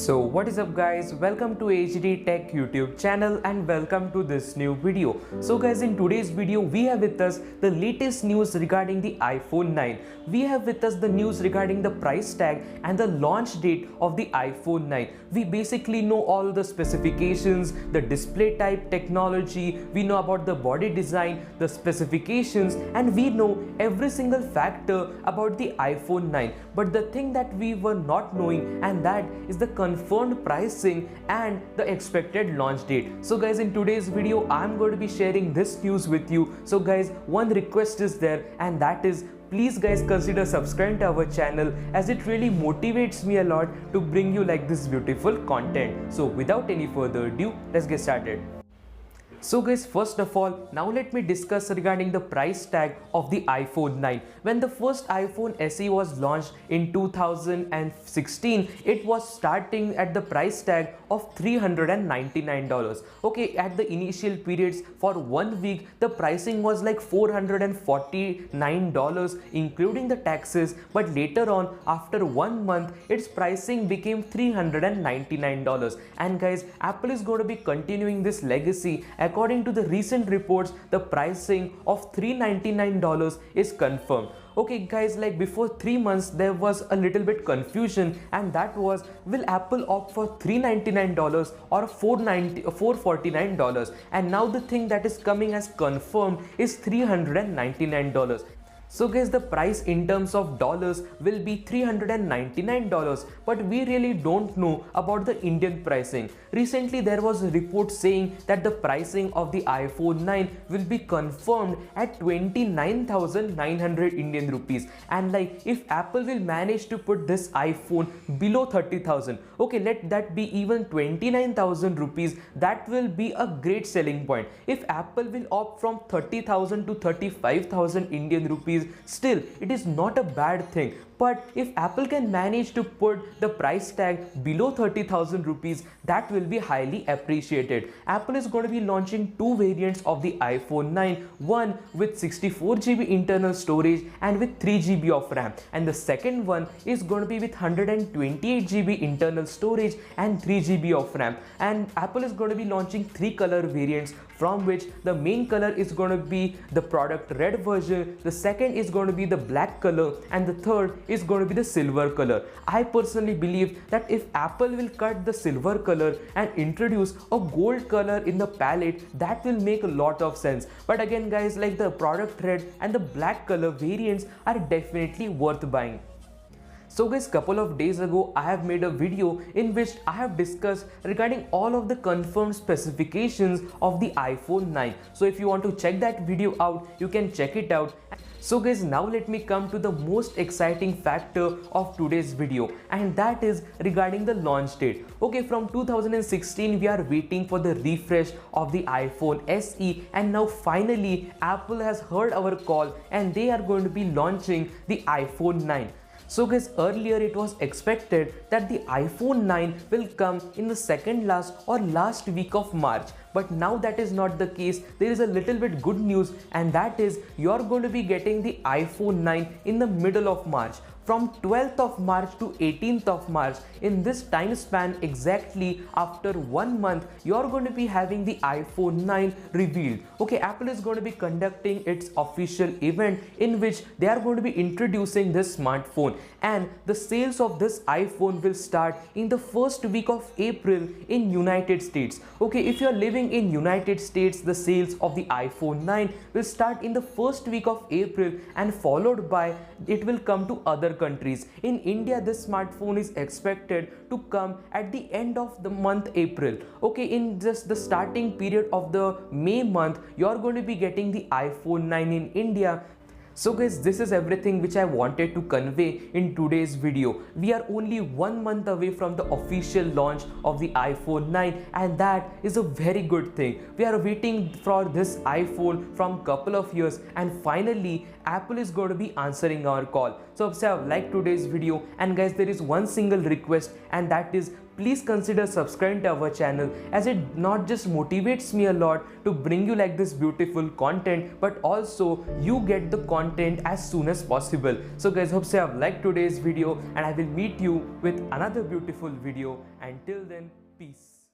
So what is up guys, welcome to HD Tech YouTube channel and welcome to this new video. So guys, in today's video we have with us the latest news regarding the iPhone 9. We have with us the news regarding the price tag and the launch date of the iPhone 9. We basically know all the specifications, the display type, technology, we know about the body design, the specifications, and we know every single factor about the iPhone 9. But the thing that we were not knowing, and that is the confirmed pricing and the expected launch date. So guys, in today's video I'm going to be sharing this news with you. So guys, one request is there, and that is, please guys consider subscribing to our channel, as it really motivates me a lot to bring you like this beautiful content. So without any further ado, let's get started. So guys, first of all, now let me discuss regarding the price tag of the iPhone 9. When the first iPhone SE was launched in 2016, it was starting at the price tag of $399. Okay, at the initial periods for 1 week, the pricing was like $449 including the taxes, but later on after 1 month, its pricing became $399. And guys, Apple is going to be continuing this legacy. According to the recent reports, the pricing of $399 is confirmed. Okay guys, like before 3 months there was a little bit confusion, and that was, will Apple opt for $399 or $449? And now the thing that is coming as confirmed is $399. So guys, the price in terms of dollars will be $399, but we really don't know about the Indian pricing. Recently there was a report saying that the pricing of the iPhone 9 will be confirmed at 29,900 Indian rupees. And like, if Apple will manage to put this iPhone below 30,000, okay, let that be even 29,000 rupees, that will be a great selling point. If Apple will opt from 30,000 to 35,000 Indian rupees, still it is not a bad thing. But if Apple can manage to put the price tag below 30,000 rupees, that will be highly appreciated. Apple is going to be launching 2 variants of the iPhone 9, one with 64 GB internal storage and with 3 GB of RAM, and the second one is going to be with 128 GB internal storage and 3 GB of RAM. And Apple is going to be launching 3 color variants, from which the main color is going to be the product red version, the second is going to be the black color, and the third is going to be the silver color. I personally believe that if Apple will cut the silver color and introduce a gold color in the palette, that will make a lot of sense. But again guys, like the product red and the black color variants are definitely worth buying. So guys, couple of days ago I have made a video in which I have discussed regarding all of the confirmed specifications of the iPhone 9. So if you want to check that video out, you can check it out. So guys, now let me come to the most exciting factor of today's video, and that is regarding the launch date. Okay, from 2016 we are waiting for the refresh of the iPhone SE, and now finally Apple has heard our call and they are going to be launching the iPhone 9. So guys, earlier it was expected that the iPhone 9 will come in the second last or last week of March. But now that is not the case. There is a little bit good news, and that is, you're going to be getting the iPhone 9 in the middle of March. From 12th of March to 18th of March, in this time span, exactly after 1 month, you're going to be having the iPhone 9 revealed. Okay, Apple is going to be conducting its official event in which they are going to be introducing this smartphone, and the sales of this iPhone will start in the first week of April in United States. Okay, if you're living in United States, the sales of the iPhone 9 will start in the first week of April, and followed by, it will come to other countries. In India, this smartphone is expected to come at the end of the month April. Okay, in just the starting period of the May month, you are going to be getting the iPhone 9 in India. So guys, this is everything which I wanted to convey in today's video. We are only 1 month away from the official launch of the iPhone 9, and that is a very good thing. We are waiting for this iPhone from couple of years, and finally Apple is going to be answering our call. So if you have liked today's video, and guys, there is one single request, and that is, please consider subscribing to our channel, as it not just motivates me a lot to bring you like this beautiful content, but also you get the content as soon as possible. So guys, hope you have liked today's video, and I will meet you with another beautiful video. Until then, peace.